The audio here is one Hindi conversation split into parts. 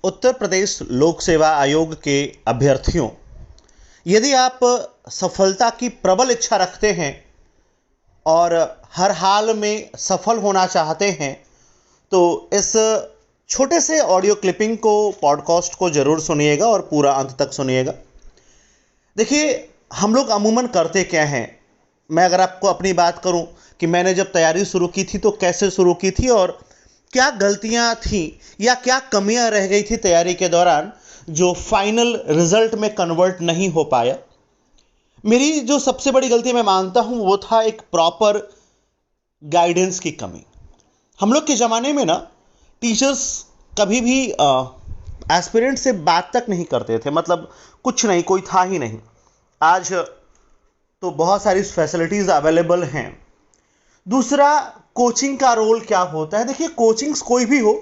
उत्तर प्रदेश लोक सेवा आयोग के अभ्यर्थियों, यदि आप सफलता की प्रबल इच्छा रखते हैं और हर हाल में सफल होना चाहते हैं तो इस छोटे से ऑडियो क्लिपिंग को, पॉडकास्ट को ज़रूर सुनिएगा और पूरा अंत तक सुनिएगा। देखिए, हम लोग अमूमन करते क्या हैं, मैं अगर आपको अपनी बात करूं कि मैंने जब तैयारी शुरू की थी तो कैसे शुरू की थी और क्या गलतियां थी या क्या कमियां रह गई थी तैयारी के दौरान जो फाइनल रिजल्ट में कन्वर्ट नहीं हो पाया। मेरी जो सबसे बड़ी गलती मैं मानता हूं वो था एक प्रॉपर गाइडेंस की कमी। हम लोग के ज़माने में ना टीचर्स कभी भी एस्पिरेंट से बात तक नहीं करते थे, मतलब कुछ नहीं, कोई था ही नहीं। आज तो बहुत सारी फैसिलिटीज़ अवेलेबल हैं। दूसरा, कोचिंग का रोल क्या होता है। देखिए, कोचिंग्स कोई भी हो,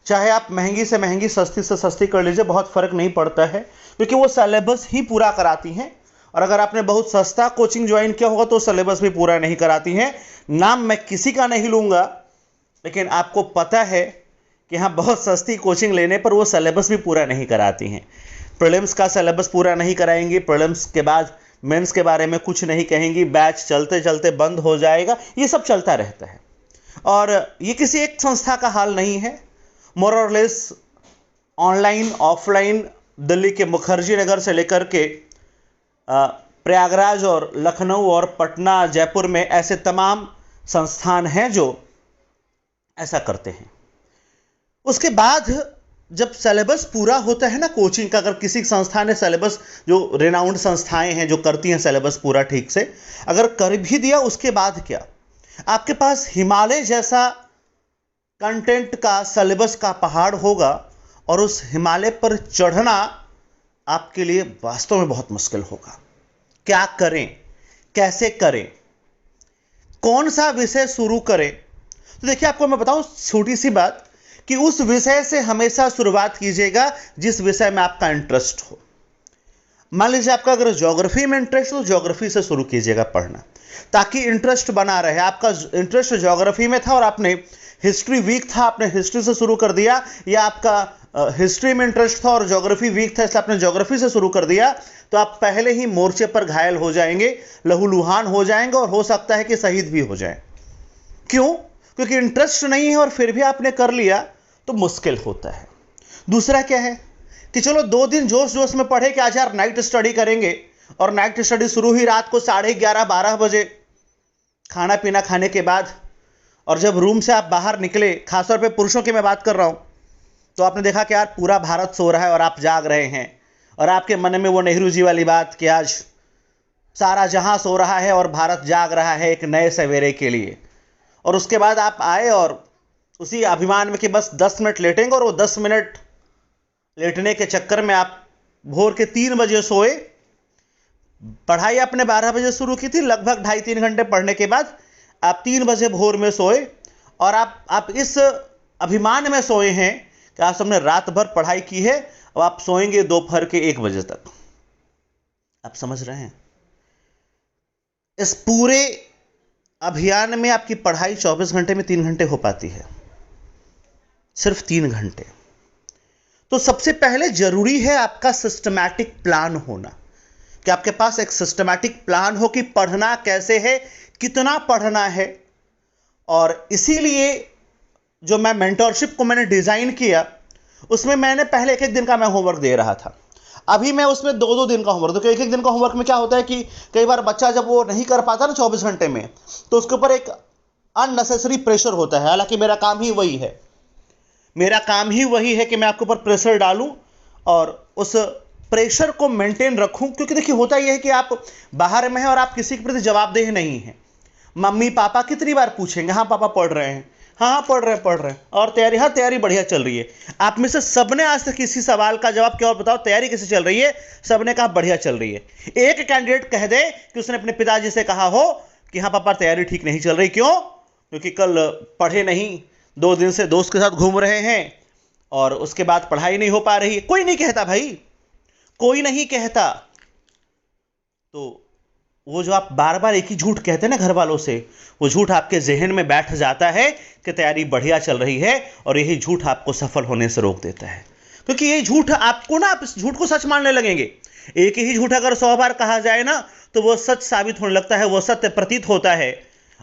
चाहे आप महंगी से महंगी, सस्ती से सस्ती कर लीजिए, बहुत फ़र्क नहीं पड़ता है क्योंकि वो सिलेबस ही पूरा कराती हैं। और अगर आपने बहुत सस्ता कोचिंग ज्वाइन किया होगा तो सिलेबस भी पूरा नहीं कराती हैं। नाम मैं किसी का नहीं लूँगा, लेकिन आपको पता है कि हाँ, बहुत सस्ती कोचिंग लेने पर वो सिलेबस भी पूरा नहीं कराती हैं। प्रीलिम्स का सिलेबस पूरा नहीं कराएंगी, प्रीलिम्स के बाद मेंस के बारे में कुछ नहीं कहेंगी, बैच चलते चलते बंद हो जाएगा, ये सब चलता रहता है। और ये किसी एक संस्था का हाल नहीं है, मोर और लेस ऑनलाइन ऑफलाइन दिल्ली के मुखर्जी नगर से लेकर के प्रयागराज और लखनऊ और पटना, जयपुर में ऐसे तमाम संस्थान हैं जो ऐसा करते हैं। उसके बाद जब सिलेबस पूरा होता है ना कोचिंग का, अगर किसी संस्था ने सिलेबस, जो रेनाउंड संस्थाएं हैं जो करती हैं सिलेबस पूरा ठीक से, अगर कर भी दिया, उसके बाद क्या, आपके पास हिमालय जैसा कंटेंट का, सिलेबस का पहाड़ होगा और उस हिमालय पर चढ़ना आपके लिए वास्तव में बहुत मुश्किल होगा। क्या करें, कैसे करें, कौन सा विषय शुरू करें। तो देखिए, आपको मैं बताऊं छोटी सी बात कि उस विषय से हमेशा शुरुआत कीजिएगा जिस विषय में आपका इंटरेस्ट हो। मान लीजिए आपका अगर ज्योग्राफी में इंटरेस्ट हो तो ज्योग्राफी से शुरू कीजिएगा पढ़ना, ताकि इंटरेस्ट बना रहे। आपका इंटरेस्ट ज्योग्राफी में था और आपने हिस्ट्री वीक था, आपने हिस्ट्री से शुरू कर दिया, या आपका हिस्ट्री में इंटरेस्ट था और ज्योग्राफी वीक था इसलिए आपने ज्योग्राफी से शुरू कर दिया, तो आप पहले ही मोर्चे पर घायल हो जाएंगे, लहूलुहान हो जाएंगे और हो सकता है कि शहीद भी हो जाए। क्यों? क्योंकि इंटरेस्ट नहीं है और फिर भी आपने कर लिया तो मुश्किल होता है। दूसरा क्या है कि चलो 2 दिन जोश जोश में पढ़े कि आज यार नाइट स्टडी करेंगे, और नाइट स्टडी शुरू ही रात को 11:30-12 बजे खाना पीना खाने के बाद, और जब रूम से आप बाहर निकले, खासतौर पे पुरुषों की मैं बात कर रहा हूं, तो आपने देखा कि यार पूरा भारत सो रहा है और आप जाग रहे हैं, और आपके मन में वो नेहरू जी वाली बात कि आज सारा जहां सो रहा है और भारत जाग रहा है एक नए सवेरे के लिए। और उसके बाद आप आए और उसी अभिमान में कि बस 10 मिनट लेटेंगे, और वो 10 मिनट लेटने के चक्कर में आप भोर के 3 बजे सोए। पढ़ाई आपने 12 बजे शुरू की थी, लगभग 2.5-3 घंटे पढ़ने के बाद आप 3 बजे भोर में सोए, और आप इस अभिमान में सोए हैं कि आज हमने रात भर पढ़ाई की है, और आप सोएंगे दोपहर के 1 बजे तक। आप समझ रहे हैं? इस पूरे अभियान में आपकी पढ़ाई 24 घंटे में 3 घंटे हो पाती है, सिर्फ 3 घंटे। तो सबसे पहले जरूरी है आपका सिस्टमैटिक प्लान होना, कि आपके पास एक सिस्टमैटिक प्लान हो कि पढ़ना कैसे है, कितना पढ़ना है। और इसीलिए जो मैं मेंटरशिप को मैंने डिज़ाइन किया, उसमें मैंने पहले 1-1 दिन का मैं होमवर्क दे रहा था। अभी मैं उसमें 2-2 दिन का होमवर्क, क्योंकि 1-1 दिन का होमवर्क में क्या होता है कि कई बार बच्चा जब वो नहीं कर पाता ना 24 घंटे में, तो उसके ऊपर एक अननेसेसरी प्रेशर होता है। हालांकि मेरा काम ही वही है, मेरा काम ही वही है कि मैं आपके ऊपर प्रेशर डालूं और उस प्रेशर को मेंटेन रखूं। क्योंकि देखिए, होता यह है कि आप बाहर में हैं और आप किसी के प्रति जवाबदेह नहीं हैं। मम्मी पापा कितनी बार पूछेंगे, हाँ पापा पढ़ रहे हैं, हाँ पढ़ रहे हैं, और तैयारी, हाँ तैयारी बढ़िया चल रही है। आप में से सबने आज तक किसी सवाल का जवाब क्या, और बताओ तैयारी कैसे चल रही है, सबने कहा बढ़िया चल रही है। एक कैंडिडेट कह दे कि उसने अपने पिताजी से कहा हो कि हाँ पापा तैयारी ठीक नहीं चल रही, क्यों? क्योंकि कल पढ़े नहीं, 2 दिन से दोस्त के साथ घूम रहे हैं और उसके बाद पढ़ाई नहीं हो पा रही है। कोई नहीं कहता भाई, कोई नहीं कहता। तो वो जो आप बार बार एक ही झूठ कहते हैं ना घर वालों से, वो झूठ आपके जहन में बैठ जाता है कि तैयारी बढ़िया चल रही है, और यही झूठ आपको सफल होने से रोक देता है। क्योंकि ये झूठ आपको ना, आप इस झूठ को सच मानने लगेंगे। एक ही झूठ अगर 100 बार कहा जाए ना तो वो सच साबित होने लगता है, वो सत्य प्रतीत होता है,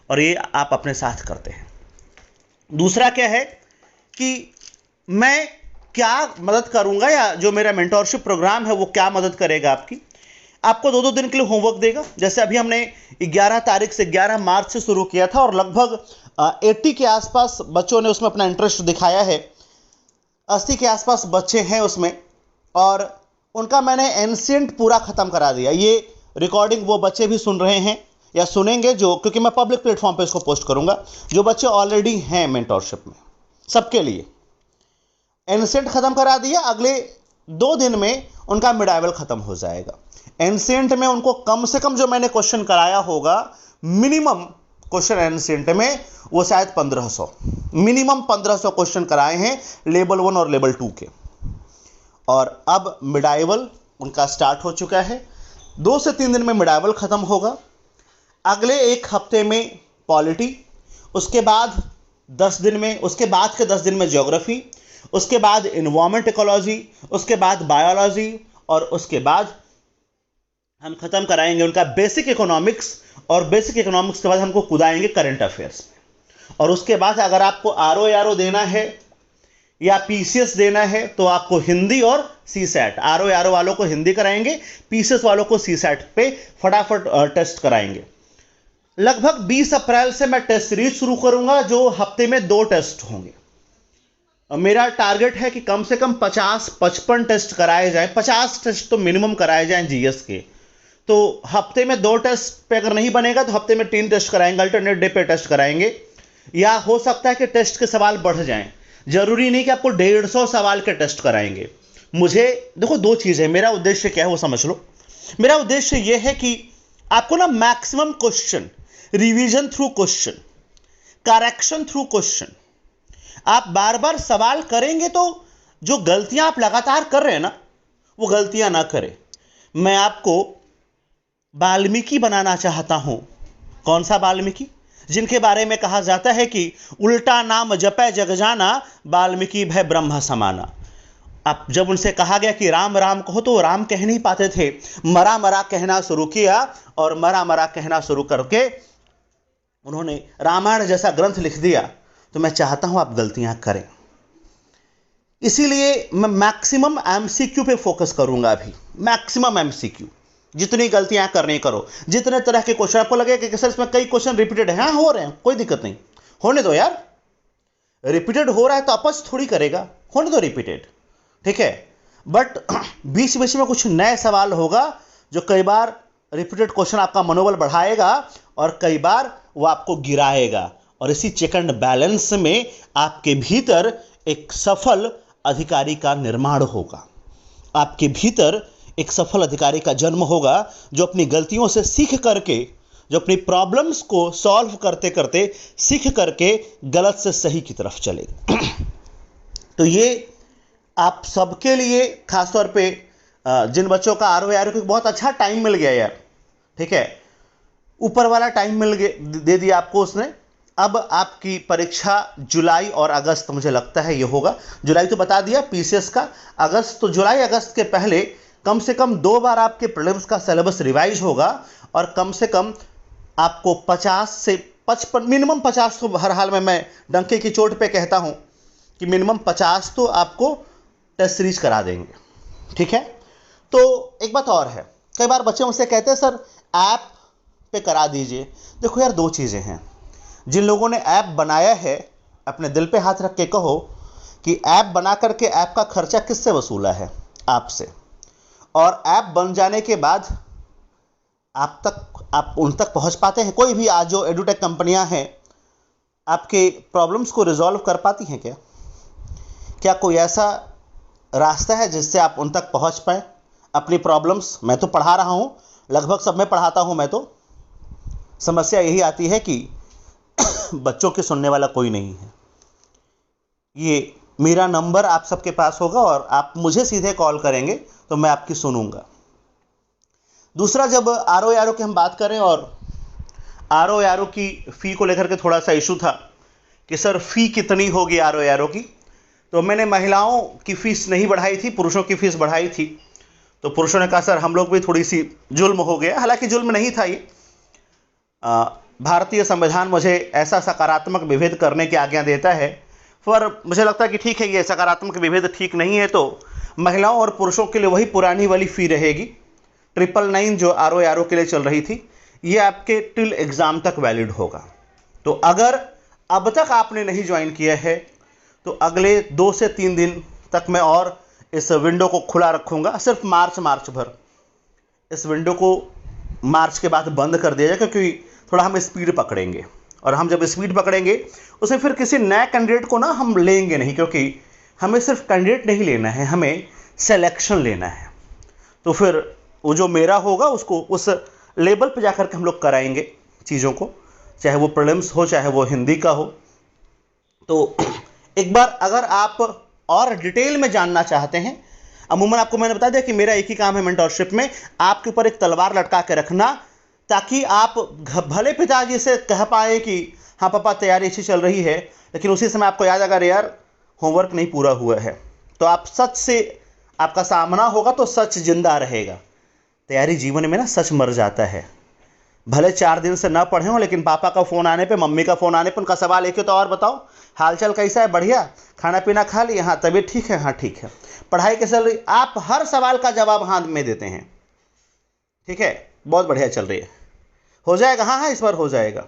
और ये आप अपने साथ करते हैं। दूसरा क्या है कि मैं क्या मदद करूंगा, या जो मेरा मेंटोरशिप प्रोग्राम है वो क्या मदद करेगा आपकी। आपको 2-2 दिन के लिए होमवर्क देगा। जैसे अभी हमने 11 तारीख से 11 मार्च से शुरू किया था और लगभग 80 के आसपास बच्चों ने उसमें अपना इंटरेस्ट दिखाया है। 80 के आसपास बच्चे हैं उसमें, और उनका मैंने एंशिएंट पूरा ख़त्म करा दिया। ये रिकॉर्डिंग वो बच्चे भी सुन रहे हैं या सुनेंगे, जो, क्योंकि मैं पब्लिक प्लेटफॉर्म पे इसको पोस्ट करूंगा, जो बच्चे ऑलरेडी हैं मेंटोरशिप में, सबके लिए एंशिएंट ख़त्म करा दिया। अगले 2 दिन में उनका मिडाइवल ख़त्म हो जाएगा। एंशिएंट में उनको कम से कम जो मैंने क्वेश्चन कराया होगा, मिनिमम क्वेश्चन एंशिएंट में वो शायद 1500, मिनिमम 1500 क्वेश्चन कराए हैं लेवल 1 और लेवल 2 के। और अब मिडाइवल उनका स्टार्ट हो चुका है। 2 से 3 दिन में मिडाइवल ख़त्म होगा। अगले 1 हफ्ते में पॉलिटी, उसके बाद 10 दिन में, उसके बाद के 10 दिन में ज्योग्राफी, उसके बाद इन्वायरमेंट इकोलॉजी, उसके बाद बायोलॉजी, और उसके बाद हम खत्म कराएंगे उनका बेसिक इकोनॉमिक्स, और बेसिक इकोनॉमिक्स के बाद हमको कुदाएंगे करंट अफेयर्स में। और उसके बाद अगर आपको आरओ देना है या पीसीएस देना है तो आपको हिंदी और सीसैट, आरओ वालों को हिंदी कराएंगे, पीसीएस वालों को सीसैट पे फटाफट टेस्ट कराएंगे। लगभग 20 अप्रैल से मैं टेस्ट सीरीज शुरू करूंगा, जो हफ्ते में 2 टेस्ट होंगे। मेरा टारगेट है कि कम से कम 50-55 टेस्ट कराए जाए, 50 टेस्ट तो मिनिमम कराए जाएं जीएस के। तो हफ्ते में 2 टेस्ट पे अगर नहीं बनेगा तो हफ्ते में 3 टेस्ट कराएंगे, अल्टरनेट डे पे टेस्ट कराएंगे, या हो सकता है कि टेस्ट के सवाल बढ़ जाएं। जरूरी नहीं कि आपको 150 सवाल के टेस्ट कराएंगे। मुझे देखो 2 चीजें, मेरा उद्देश्य क्या है वो समझ लो। मेरा उद्देश्य यह है कि आपको ना maximum question, revision through question, correction through question, आप बार बार सवाल करेंगे तो जो गलतियां आप लगातार कर रहे हैं ना, वो गलतियां ना करें। मैं आपको वाल्मीकि बनाना चाहता हूं। कौन सा वाल्मीकि? जिनके बारे में कहा जाता है कि उल्टा नाम जपै जग जाना, वाल्मीकि भय ब्रह्म समाना। अब जब उनसे कहा गया कि राम राम कहो तो राम कह नहीं पाते थे, मरा मरा कहना शुरू किया, और मरा मरा कहना शुरू करके उन्होंने रामायण जैसा ग्रंथ लिख दिया। तो मैं चाहता हूं आप गलतियां करें, इसीलिए मैं मैक्सिमम एमसीक्यू पे फोकस करूंगा। अभी मैक्सिमम एमसीक्यू, जितनी गलतियां करनी करो, जितने तरह के क्वेश्चन आपको लगेगा कि सर इसमें कई क्वेश्चन रिपीटेड है, हाँ हो रहे हैं, कोई दिक्कत नहीं, होने दो यार। रिपीटेड हो रहा है तो अपच थोड़ी करेगा, होने दो रिपीटेड, ठीक है। बट बीच बीच में कुछ नए सवाल होगा जो कई बार रिपीटेड क्वेश्चन आपका मनोबल बढ़ाएगा और कई बार वो आपको गिराएगा। और इसी चेक एंड बैलेंस में आपके भीतर एक सफल अधिकारी का निर्माण होगा, आपके भीतर एक सफल अधिकारी का जन्म होगा, जो अपनी गलतियों से सीख करके, जो अपनी प्रॉब्लम्स को सॉल्व करते करते सीख करके गलत से सही की तरफ चलेगा। तो ये आप सबके लिए, खासतौर पे जिन बच्चों का आरओ को बहुत अच्छा टाइम मिल गया यार, ठीक है, ऊपर वाला टाइम मिल गया, दे दिया आपको उसने। अब आपकी परीक्षा जुलाई और अगस्त, मुझे लगता है ये होगा, जुलाई तो बता दिया पीसीएस का, अगस्त, तो जुलाई अगस्त के पहले कम से कम 2 बार आपके प्रीलिम्स का सिलेबस रिवाइज होगा, और कम से कम आपको 50 से 55, मिनिमम 50 तो हर हाल में मैं डंके की चोट पे कहता हूं कि मिनिमम 50 तो आपको टेस्ट सीरीज करा देंगे, ठीक है। तो एक बात और है, कई बार बच्चे मुझसे कहते हैं सर ऐप पे करा दीजिए। देखो यार, 2 चीज़ें हैं। जिन लोगों ने ऐप बनाया है, अपने दिल पे हाथ रख के कहो कि ऐप बना करके ऐप का खर्चा किससे वसूला है? आपसे। और ऐप बन जाने के बाद आप उन तक पहुंच पाते हैं? कोई भी आज जो एडुटेक कंपनियां हैं आपके प्रॉब्लम्स को रिजॉल्व कर पाती हैं क्या? क्या कोई ऐसा रास्ता है जिससे आप उन तक पहुंच पाए अपनी प्रॉब्लम्स? मैं तो पढ़ा रहा हूं, लगभग सब में पढ़ाता हूं मैं तो। समस्या यही आती है कि बच्चों के सुनने वाला कोई नहीं है। ये मेरा नंबर आप सबके पास होगा और आप मुझे सीधे कॉल करेंगे तो मैं आपकी सुनूंगा। दूसरा, जब आरओ की हम बात करें, और आरओ की फ़ी को लेकर के थोड़ा सा इशू था कि सर फ़ी कितनी होगी आरओ की, तो मैंने महिलाओं की फ़ीस नहीं बढ़ाई थी, पुरुषों की फ़ीस बढ़ाई थी। तो पुरुषों ने कहा सर हम लोग भी थोड़ी सी जुल्म हो गया। हालांकि जुल्म नहीं था ये, भारतीय संविधान मुझे ऐसा सकारात्मक विभेद करने की आज्ञा देता है, पर मुझे लगता है कि ठीक है, ये सकारात्मक विभेद ठीक नहीं है। तो महिलाओं और पुरुषों के लिए वही पुरानी वाली फ़ी रहेगी, 999 जो RO के लिए चल रही थी, ये आपके टिल एग्ज़ाम तक वैलिड होगा। तो अगर अब तक आपने नहीं ज्वाइन किया है तो अगले 2 से 3 दिन तक मैं और इस विंडो को खुला रखूँगा, सिर्फ मार्च भर। इस विंडो को मार्च के बाद बंद कर दिया जाए, क्योंकि थोड़ा हम स्पीड पकड़ेंगे, और हम जब स्पीड पकड़ेंगे उसमें फिर किसी नए कैंडिडेट को ना हम लेंगे नहीं, क्योंकि हमें सिर्फ कैंडिडेट नहीं लेना है, हमें सिलेक्शन लेना है। तो फिर वो जो मेरा होगा उसको उस लेवल पे जाकर के हम लोग कराएंगे चीज़ों को, चाहे वो प्रीलिम्स हो चाहे वो हिंदी का हो। तो एक बार अगर आप और डिटेल में जानना चाहते हैं, अमूमन आपको मैंने बता दिया कि मेरा एक ही काम है मेंटरशिप में, आपके ऊपर एक तलवार लटका के रखना, ताकि आप भले पिताजी से कह पाए कि हाँ पापा तैयारी अच्छी चल रही है, लेकिन उसी समय आपको याद अगर यार होमवर्क नहीं पूरा हुआ है, तो आप सच से आपका सामना होगा तो सच जिंदा रहेगा। तैयारी जीवन में ना सच मर जाता है। भले 4 दिन से ना पढ़े हो, लेकिन पापा का फ़ोन आने पे, मम्मी का फ़ोन आने पे उनका सवाल एक ही, तो और बताओ हालचाल कैसा है, बढ़िया, खाना पीना खा लिया, हाँ तबीयत ठीक है, हाँ ठीक है, पढ़ाई कैसे चल रही, आप हर सवाल का जवाब हाँ में देते हैं। ठीक है, बहुत बढ़िया चल रही है, हो जाएगा, हाँ हाँ इस बार हो जाएगा।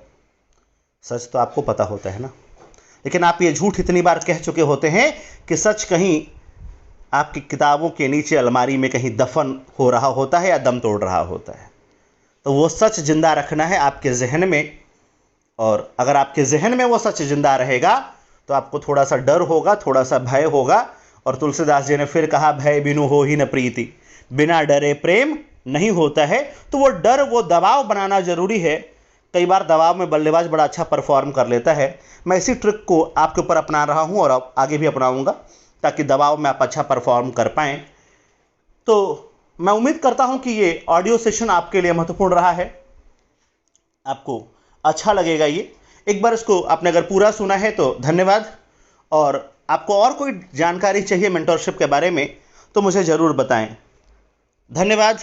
सच तो आपको पता होता है ना, लेकिन आप ये झूठ इतनी बार कह चुके होते हैं कि सच कहीं आपकी किताबों के नीचे अलमारी में कहीं दफन हो रहा होता है या दम तोड़ रहा होता है। तो वो सच जिंदा रखना है आपके जहन में, और अगर आपके जहन में वो सच जिंदा रहेगा तो आपको थोड़ा सा डर होगा, थोड़ा सा भय होगा। और तुलसीदास जी ने फिर कहा, भय बिनु हो ही न प्रीति, बिना डरे प्रेम नहीं होता है। तो वो डर, वो दबाव बनाना जरूरी है। कई बार दबाव में बल्लेबाज बड़ा अच्छा परफॉर्म कर लेता है। मैं इसी ट्रिक को आपके ऊपर अपना रहा हूँ और आगे भी अपनाऊंगा, ताकि दबाव में आप अच्छा परफॉर्म कर पाएँ। तो मैं उम्मीद करता हूं कि ये ऑडियो सेशन आपके लिए महत्वपूर्ण रहा है, आपको अच्छा लगेगा ये। एक बार इसको आपने अगर पूरा सुना है तो धन्यवाद, और आपको और कोई जानकारी चाहिए मेंटरशिप के बारे में तो मुझे ज़रूर बताएं। धन्यवाद।